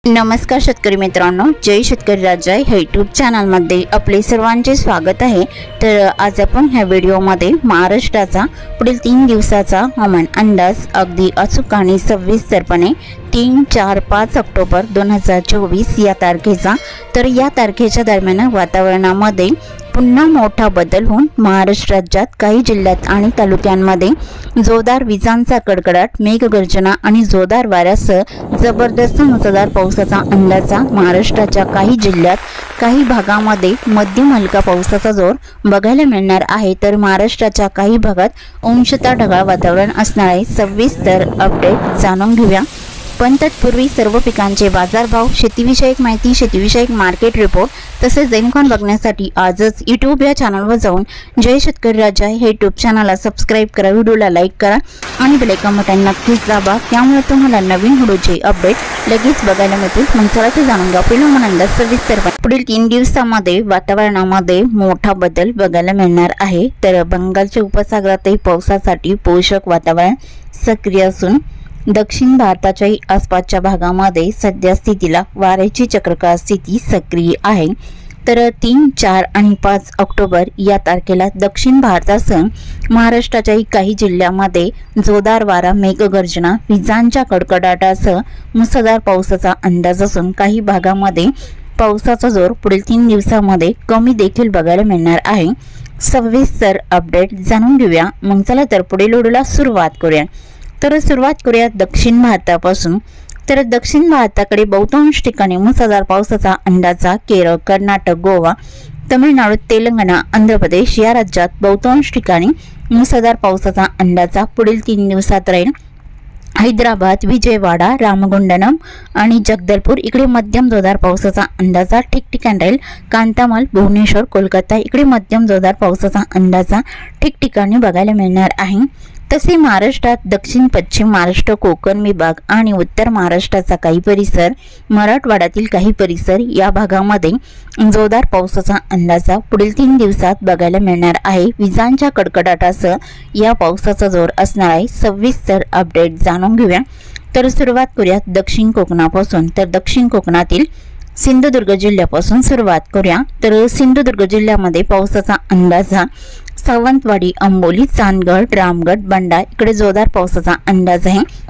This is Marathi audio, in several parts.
नमस्कार शेतकरी मित्रांनो, जय शेतकरी राजा हे यूट्यूब चॅनलमध्ये आपले सर्वांचे स्वागत आहे। तर आज आपण ह्या व्हिडिओमध्ये महाराष्ट्राचा पुढील 3 दिवसाचा हवामान अंदाज अगदी अचूक आणि सविस्तरपणे 3, 4, 5 ऑक्टोबर 2024 या तारखेचा। तर या तारखेच्या दरम्यान वातावरणामध्ये पुन्हा मोठा बदल होऊन महाराष्ट्र राज्यात काही जिल्ह्यात आणि तालुक्यांमध्ये जोरदार विजांचा कडकडाट, मेघगर्जना आणि जोरदार वाऱ्यासह जबरदस्त मुसळधार पावसाचा अंदाजा महाराष्ट्राच्या काही जिल्ह्यात काही भागामध्ये मध्यम हलका पावसाचा जोर बघायला मिळणार आहे। तर महाराष्ट्राच्या काही भागात अंशतः ढगाळ वातावरण असणार आहे। सविस्तर अपडेट जाणून घेऊया। पण तत्पूर्वी सर्व पिकांचे बाजारभाव, शेतीविषयक माहिती, शेतीविषयक मार्केट रिपोर्ट तसेच दैनिकान बघण्यासाठी आजच यूट्यूब या चॅनलवर जाऊन जय शेतकरी राजा हे यूट्यूब चॅनलला सबस्क्राइब करा, व्हिडिओला लाईक करा आणि बेल आयकॉन बटन नक्कीच दाबा। त्यामुळे तुम्हाला नवीन व्हिडिओचे अपडेट लगेच बघायला मिळतील। मग चला ते जाणून घेऊ। पहिला हवामान सविस्तरपणे पुढील 3 दिवसांमध्ये वातावरणामध्ये मोठा बदल बघायला मिळणार आहे। तर बंगालच्या उपसागरातही पावसासाठी पोषक वातावरण सक्रिय असून दक्षिण भारताच्याही आसपासच्या भागामध्ये सध्या स्थितीला वाऱ्याची चक्रवात स्थिती सक्रिय आहे। तर 3, 4 आणि 5 ऑक्टोबर या तारखेला दक्षिण भारतासह महाराष्ट्राच्याही काही जिल्ह्यांमध्ये जोरदार वारा, मेघगर्जना, विजांच्या कडकडाटासह मुसळधार पावसाचा अंदाज असून काही भागामध्ये पावसाचा जोर पुढील 3 दिवसांमध्ये कमी देखील बघायला मिळणार आहे। सविस्तर अपडेट जाणून घेऊया। मग चला तर पुढील व्हिडिओला सुरुवात करूया। तर सुरुवात करूया दक्षिण भारतापासून। तर दक्षिण भारताकडे बहुतांश ठिकाणी मुसळधार पावसाचा अंदाजा केरळ, कर्नाटक, गोवा, तमिळनाडू, तेलंगणा, आंध्र प्रदेश या राज्यात बहुतांश ठिकाणी मुसळधार पावसाचा अंदाजा पुढील 3 दिवसात राहील। हैदराबाद, विजयवाडा, रामगुंडम आणि जगदलपूर इकडे मध्यम जोरदार पावसाचा अंदाजा ठिकठिकाणी राहील। कांतामल, भुवनेश्वर, कोलकाता इकडे मध्यम जोरदार पावसाचा अंदाजा ठिकठिकाणी बघायला मिळणार आहे। तसे महाराष्ट्रात दक्षिण पश्चिम महाराष्ट्र, कोकण विभाग आणि उत्तर महाराष्ट्राचा काही परिसर, मराठवाड्यातील काही परिसर या भागामध्ये जोरदार पावसाचा अंदाजा पुढील 3 दिवसात बघायला मिळणार आहे। विजांच्या कडकडाटासह या पावसाचा जोर असणार आहे। सविस्तर अपडेट जाणून घेऊया। तर सुरुवात करूया दक्षिण कोकणापासून। तर दक्षिण कोकणातील सिंधुदुर्ग जिल्ह्यापासून सुरुवात करूया। तर सिंधुदुर्ग जिल्ह्यामध्ये पावसाचा अंदाजा सावंतवाडी, अंबोली, चांदगड, रामगड, बंडा इकडे जोरदार पावसाचा अंदाज आहे।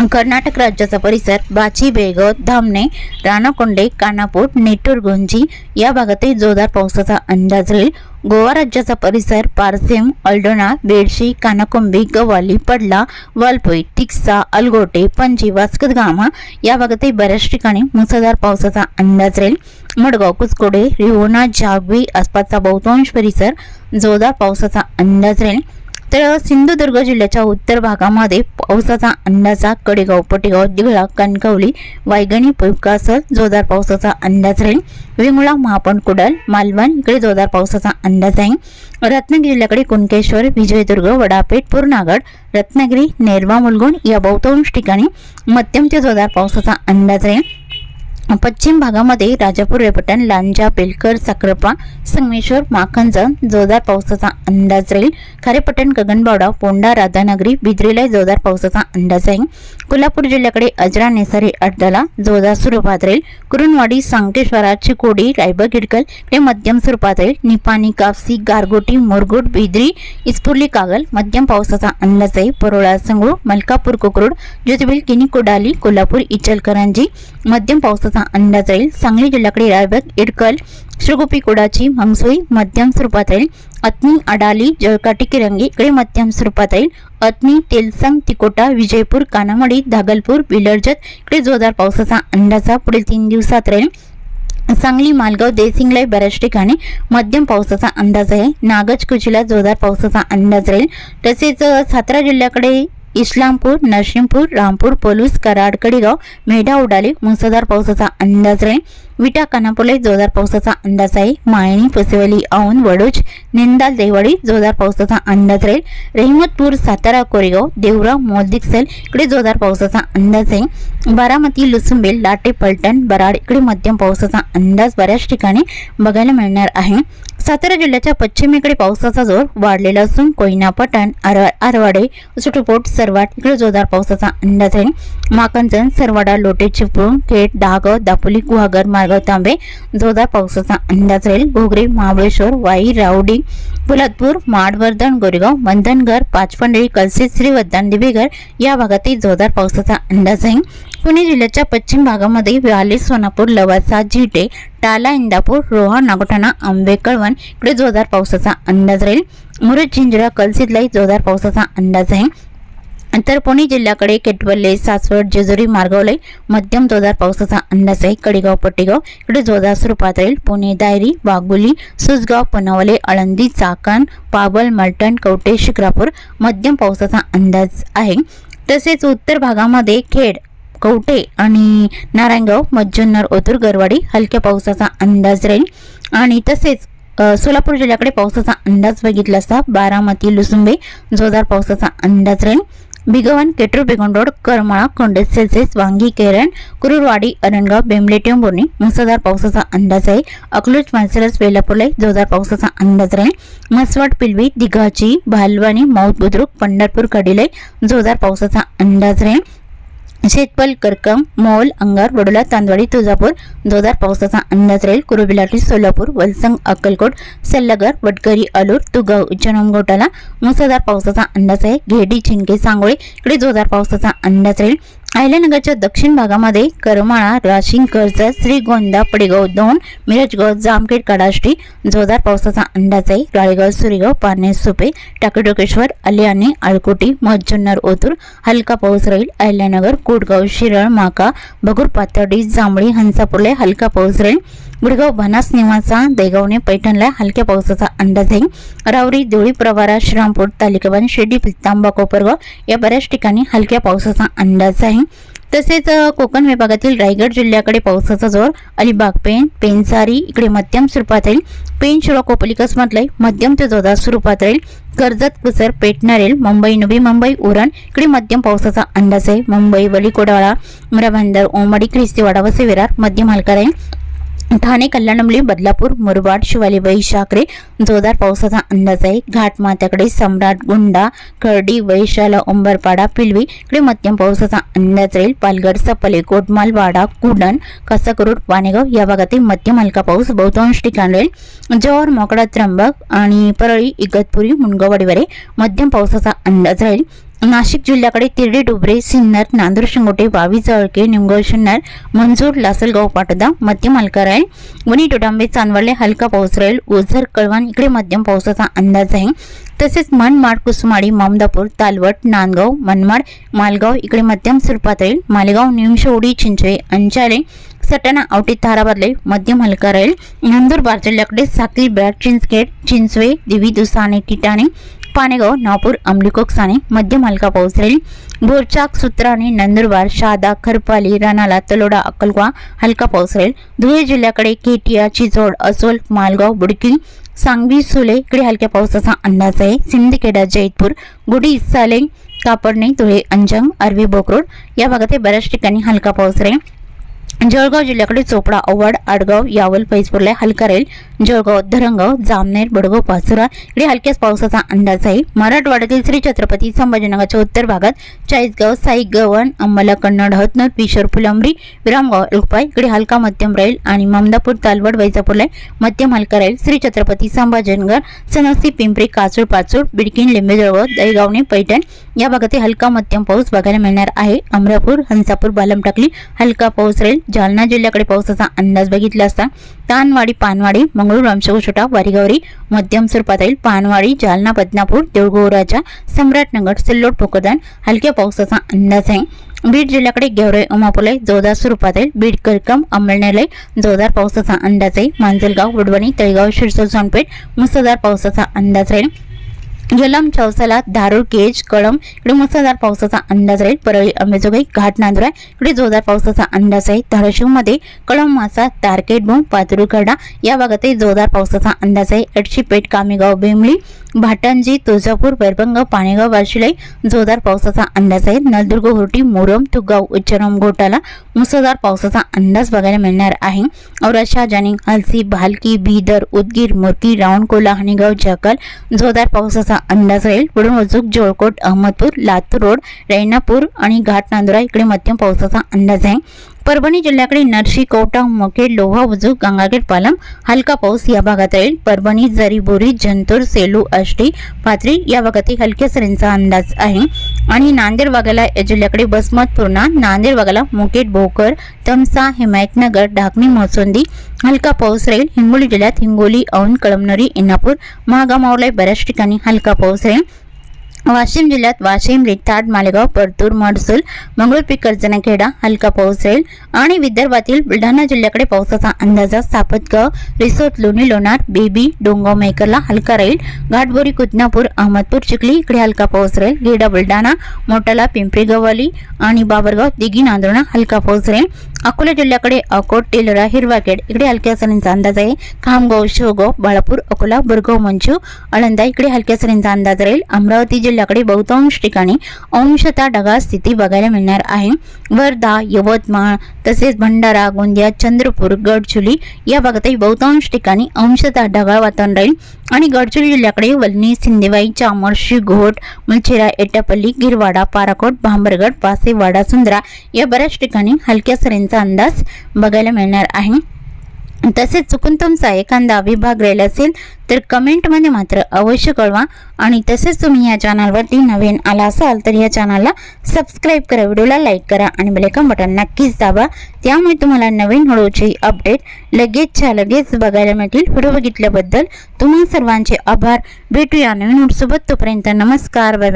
कर्नाटक राज्याचा परिसर बाची, बेळगाव, धामणे, राणाकोंडे, कानापूर, नेटूर, गोंजी या भागातही जोरदार पावसाचा अंदाज राहील। गोवा राज्याचा परिसर पारसेम, अल्डोना, बेडशी, कानाकोंबी, गवाली, पडला, वालपोई, टिक्सा, अलगोटे, पणजी, वास्को गामा या भागातही बऱ्याच ठिकाणी मुसळधार पावसाचा अंदाज राहील। मडगाव, कुचकोडे, रिहोना, जागवी आसपासचा बहुतांश परिसर जोरदार पावसाचा अंदाज राहील। तर सिंधुदुर्ग जिल्ह्याच्या उत्तर भागामध्ये पावसाचा अंदाजा कडेगाव, पटेगाव, दिघळा, कणकवली, वायगणी, पुलकासर जोरदार पावसाचा अंदाज राहील। वेंगुर्ला, महापण, कुडाल, मालवण इकडे जोरदार पावसाचा अंदाज आहे। रत्नागिरी जिल्ह्याकडे कुणकेश्वर, विजयदुर्ग, वडापेठ, पूर्णागड, रत्नागिरी, नेरवा, मुलगुण या बहुतांश ठिकाणी मध्यम ते जोरदार पावसाचा अंदाज राहील। पश्चिम भागामध्ये राजापूर, रेपटण, लांजा, बेलकर, साखरपा, संगमेश्वर, माखंजन जोरदार पावसाचा अंदाज राहील। खारेपटण, गगनबावडा, पोंडा, राधानगरी, बिद्रीला जोरदार पावसाचा अंदाज आहे। कोल्हापूर जिल्ह्याकडे अजरा, नेसारी, अड्डाला जोरदार स्वरूपात राहील। कुरुंदवाडी, सांकेश्वरा, चिकोडी, रायबा, गिडकल इकडे मध्यम स्वरूपात राहील। निपाणी, कापसी, गारगोटी, मुरगुड, बिद्री, इस्पुर्ली, कागल मध्यम पावसाचा अंदाज आहे। परोळा, संगळू, मलकापूर, कोकरूड, ज्योतिबिल, किनी, कोडाली, कोल्हापूर, इचलकरंजी मध्यम पावसाचा अंदाज राहील। सांगली जिल्ह्याकडे रायबग, इडकल, श्रीगोपी, कुडाची, मंगसोई मध्यम स्वरूपात राहील। अतनी, अडाली, जळकाटी, किरंगी इकडे मध्यम स्वरूपात राहील। अतनी, तेलसंग, तिकोटा, विजयपूर, कानामडी, धागलपूर, बिलर्जत इकडे जोरदार पावसाचा अंदाजा पुढील 3 दिवसात राहील। सांगली, मालगाव, देसिंगला बऱ्याच ठिकाणी मध्यम पावसाचा अंदाज आहे। नागज, कुचीला जोरदार पावसाचा अंदाज राहील। तसेच सातारा जिल्ह्याकडे इस्लामपूर, नरसिंहपूर, रामपूर, पलूस, कराड, कडेगाव, मेढा, उडाली मुसळधार पावसाचा अंदाज राहील। विटा खानापूरला जोरदार पावसाचा अंदाज आहे। मायणी पसिवली औंध वडोज निंदाल देवळी जोरदार पावसाचा अंदाज राहील। रहिमतपूर सातारा कोरेगाव देवरा मोलदिक्सल इकडे जोरदार पावसाचा अंदाज आहे। बारामती लुसुंबेल लाटे पलटण बराड इकडे मध्यम पावसाचा अंदाज बऱ्याच ठिकाणी बघायला मिळणार आहे। सातारा जिल्ह्याच्या पश्चिमेकडे पावसाचा जोर वाढलेला असून कोयना पठाण आरवाडे सुटपोट सरवाट इकडे जोरदार पावसाचा अंदाज आहे। माकंचन सरवाडा लोटे चिपळूण खेड दहागाव दापोली गुहागर मार्गाव तांबे जोरदार पावसाचा अंदाज राहील। घोगरे महाबळेश्वर वाई रावडी पोलादपूर माडवर्धन गोरेगाव मंधनगर पाचपंडळी कलसी श्रीवर्धन दिवेघर या भागातही जोरदार पावसाचा अंदाज आहे। पुणे जिल्ह्याच्या पश्चिम भागामध्ये व्याली सोनापूर लवासा झिटे टाला इंदापूर रोहा नागोठाणा आंबे कळवण इकडे जोरदार पावसाचा अंदाज राहील। मुरुड जिंजरा कलसीतलाही जोरदार पावसाचा अंदाज आहे। तर पुणे जिल्ह्याकडे केटवल्ले सासवड जेजुरी मार्गावले मध्यम जोरदार पावसाचा अंदाज आहे। कडेगाव पट्टेगाव इकडे जोरदार स्वरूपात राहील। पुणे दायरी वाघोली सुसगाव पनवले आळंदी चाकण पाबल मलटण कवटे शिक्रापूर मध्यम पावसाचा अंदाज आहे। तसेच उत्तर भागामध्ये खेड कवटे आणि नारायणगाव मज्जुन्नर ओतूर गरवाडी हलक्या पावसाचा अंदाज राहील। आणि तसेच सोलापूर जिल्ह्याकडे पावसाचा अंदाज बघितला असता बारामती लुसुंबे जोरदार पावसाचा अंदाज राहील। बिगवन केटूर बेगोंडोड करमाळा कोंडेसेल्सेस वांगी केरण कुरुरवाडी अरणगाव बेंबले टेंभुर्णी मुसळधार पावसाचा अंदाज आहे। अकलूज मानसरस वेलापूरला जोरदार पावसाचा अंदाज राहील। मसवड पिलवी दिघाची भालवानी मौत बुद्रुक पंढरपूर कडेला जोरदार पावसाचा अंदाज राहील। शेतपल करकम मोल अंगार वडोला तांदवाडी तुळजापूर जोरदार पावसाचा अंदाज राहील। कुरुबिलाटी सोलापूर वलसंग अक्कलकोट सल्लगर वडकरी अलूर तुगाव उच्चनमगोटाला मुसळधार पावसाचा अंदाज आहे। घेडी चिंके सांगोळे इकडे जोरदार पावसाचा अंदाज राहील। अहिल्यानगरच्या दक्षिण भागामध्ये करमाळा राशीन कर्जत श्रीगोंदा पडेगाव दोन मिरजगाव जामखेड कडाष्टी जोरदार पावसाचा अंदाज आहे। राळेगाव सुरेगाव पारनेर सुपे टाकेडोकेश्वर आलियाने आळकोटी मज्जुन्नर ओतूर हलका पाऊस राहील। अहिल्यानगर कोटगाव शिरळ माका भगूर पातर्डी जांभळी हंसापूरला हलका पाऊस राहील। गुडगाव बनास निवासा देगावने पैठणला हलक्या पावसाचा अंदाज आहे। रावरी देवळी प्रवारा श्रीरामपूर तालिकाबान शेडी पित्तांबा कोपरगाव या बऱ्याच ठिकाणी हलक्या पावसाचा अंदाज आहे। तसेच कोकण विभागातील रायगड जिल्ह्याकडे पावसाचा जोर अलिबाग पेण पेनसारी इकडे मध्यम स्वरूपात राहील। पेण शिरोळ कोपली कसमतला मध्यम ते जोरदार स्वरूपात राहील। कर्जत कुसर पेटणारेल मुंबई नवी मुंबई उरण इकडे मध्यम पावसाचा अंदाज आहे। मुंबई वलीकोडाळा मुराबंदर ओमाडी ख्रिस्तीवाडा वसे विरार मध्यम हलका राहील। ठाणे कल्याणमली बदलापूर मुरबाड शिवालीबाई शाकरे जोरदार पावसाचा अंदाज आहे। घाटमाथ्याकडे सम्राट गुंडा खर्डी वैशाला उंबरपाडा पिलवी इकडे मध्यम पावसाचा अंदाज राहील। पालघर सपले कोटमालवाडा कुडण कासाकरूड वाणेगाव या भागातील मध्यम हलका पाऊस बहुतांश ठिकाणी राहील। जव्हार मोकडा त्र्यंबक आणि परळी इगतपुरी मुनगाववाडीवरे मध्यम पावसाचा अंदाज राहील। नाशिक जिल्ह्याकडे तिरडे डुबरे सिन्नर नांदूर शिंगोटे वावी जळके निमगाव शिन्नर मंजूर लासलगाव पाटोदा मध्यम हलका राहील। वणी टोटांबे चांदवडले हलका पाऊस राहील। ओझर कळवण इकडे मध्यम पावसाचा अंदाज आहे। तसेच मनमाड कुसमाडी मामदापूर तालवट नांदगाव मनमाड मालगाव इकडे मध्यम स्वरूपात राहील। मालेगाव निमशेवडी चिंचवे अंचाले सटाणा औटी ताराबादले मध्यम हलका राहील। नंदुरबार जिल्ह्याकडे साक्री ब्रॅड चिंचखेड चिंचवे दिवी दुसाने टिटाणे पानेगाव नागपूर अमलीकोकसाने मध्यम हलका पाऊस राहील। बोरचाक सुत्राने नंदुरबार शहादा खरपाली रानाला तलोडा अक्कलकोवा हलका पाऊस राहील। धुळे जिल्ह्याकडे केटिया चिचोड असोल मालगाव बुडकी सांगवी सुले इकडे हलक्या पावसाचा अंदाज आहे। सिंदखेडा जैतपूर गुडी सालेंग कापडणे धुळे अंजंग अरवी बोकरोड या भागात बऱ्याच ठिकाणी हलका पाऊस राहील। जळगाव जिल्ह्याकडे चोपडा औवाड आडगाव यावल फैजपूरला हलका राहील। जळगाव धरणगाव जामनेर बडगाव पाचोरा इकडे हलक्याच पावसाचा अंदाज आहे। मराठवाड्यातील श्री छत्रपती संभाजीनगरच्या उत्तर भागात चाळीसगाव साईगव्हाण अंमला कन्नड हतनूर पिशोर फुलंब्री विरामगाव एलपाय इकडे हलका मध्यम राहील। आणि ममदापूर तालवड वैजापूरला मध्यम हलका राहील। श्री छत्रपती संभाजीनगर सनसी पिंपरी काचूर पाचूर बिडकीन लिंबेजळगाव दहीगावणे पैठण या भागात हलका मध्यम पाऊस बघायला मिळणार आहे। अमरापूर हंसापूर बालम टाकली हलका पाऊस राहील। जालना जिल्ह्याकडे पावसाचा अंदाज बघितला असता तानवाडी पानवाडी मंगळूर रामशेवछोटा वारीगौरी मध्यम स्वरूपात राहील। पानवाडी जालना बदनापूर देऊळगोराजा सम्राटनगर सिल्लोड भोकरदान हलक्या पावसाचा अंदाज आहे। बीड जिल्ह्याकडे गेवराई उमापूरला जोरदार स्वरूपात राहील। बीड करकम अमळनेरला जोरदार पावसाचा अंदाज आहे। मांजलगाव वडवणी तळेगाव शिरसोळ सोनपेठ मुसळधार पावसाचा अंदाज राहील। जलम, चौसाला, धारूर, केज, कळंब इकडे मुसळधार पावसाचा अंदाज राहील। परळी, अंबेजोगाई, घाटनांदुरा इकडे जोरदार पावसाचा अंदाज आहे। धाराशिव मध्ये कळंब, मासा, तारकेट, बोम, पातूर, खर्डा या भागातही जोरदार पावसाचा अंदाज आहे। एडशीपेट, कामेगाव, बेंबळी, भाटंजी, तुळजापूर, वैरभंग, पाणेगाव, वाशिलाई जोरदार पावसाचा अंदाज आहे। नलदुर्ग, हुर्टी, मोरम, तुगाव, उच्चरम, घोटाला मुसळधार पावसाचा अंदाज बघायला मिळणार आहे। औराद, जानिंग, हलसी, भालकी, बीदर, उदगीर, मुरकी, रावणकोला, हनीगाव, जाकल जोरदार पावसाचा अंदाज राहील। पुढे वजुक, जोळकोट, अहमदपूर, लातूर रोड, रैनापूर आणि घाटनांदुरा इकडे मध्यम पावसाचा अंदाज आहे। परभणी जिल्ह्याकडे नरशी, कौटा, मकेड, लोहा, वजुक, गंगाखेड, पालम हलका पाऊस या भागात राहील। परभणी, जरी, बोरी, जंतूर, सेलू, आष्टी, पाथरी या भागात हलक्या सरींचा अंदाज आहे। आणि नांदेड वाघाला या जिल्ह्याकडे बसमत, पूर्णा, नांदेड वाघाला मुकेट, भोकर, तमसा, हिमायतनगर, ढाकणी, मोसोंदी हलका पाऊस राहील। हिंगोली जिल्ह्यात हिंगोली, औंध, कळमनुरी, इंदापूर, महागाव, मावळाई बऱ्याच ठिकाणी हलका पाऊस राहील। वाशिम जिल्ह्यात वाशिम, रिताड, मालेगाव, परतूर, महसूल, मंगळूरपीर, कर्जनाखेडा हलका पाऊस राहील। आणि विदर्भातील बुलढाणा जिल्ह्याकडे पावसाचा अंदाज सापतगाव, रिसोद, लोणी, लोणार, बेबी, डोंगाव, मेकरला हलका राहील। घाटबोरी, कुतनापूर, अहमदपूर, चिखली इकडे हलका पाऊस राहील। गेडा, बुलढाणा, मोटाला, पिंपरी गव्हाली आणि बाबरगाव, दिघी, नांदुर्णा हलका पाऊस राहील। अकोला जिल्ह्याकडे अकोट, टेलरा, हिरवाखेड इकडे हलक्या सरींचा अंदाज आहे। खामगाव, शेवगाव, बाळापूर, अकोला, बुरगाव, मंचू, आळंदा इकडे हलक्या सरींचा अंदाज राहील। अमरावती जिल्ह्याकडे बहुतांश ठिकाणी अंशतः ढगाळ स्थिती बघायला मिळणार आहे। वर्धा, यवतमाळ तसेच भंडारा, गोंदिया, चंद्रपूर, गडचिरोली या भागातही बहुतांश ठिकाणी अंशतः ढगाळ वातावरण राहील। आणि गडचिरोली जिल्ह्याकडे वलनी, सिंदेवाई, चामोर्शी, घोट, मुलचेरा, एटापल्ली, गिरवाडा, पाराकोट, भांबरगड, पासे, वाडा, सुंदरा या बऱ्याच ठिकाणी हलक्या सरींचा अंदाज बघायला मिळणार आहे। तसेच चुकून तुमचा एखादा विभाग राहिला असेल तर कमेंटमध्ये मात्र अवश्य कळवा। आणि तसेच तुम्ही या चॅनलवरती नवीन आला असाल तर या चॅनलला सबस्क्राईब करा, व्हिडिओला लाईक करा आणि बेल आयकॉन बटन नक्कीच दाबा, त्यामुळे तुम्हाला नवीन व्हिडिओची अपडेट लगेच बघायला मिळतील। व्हिडिओ बघितल्याबद्दल तुम्हा सर्वांचे आभार। भेटूया नवीन व्हिडिओसोबत, तोपर्यंत नमस्कार, बाय।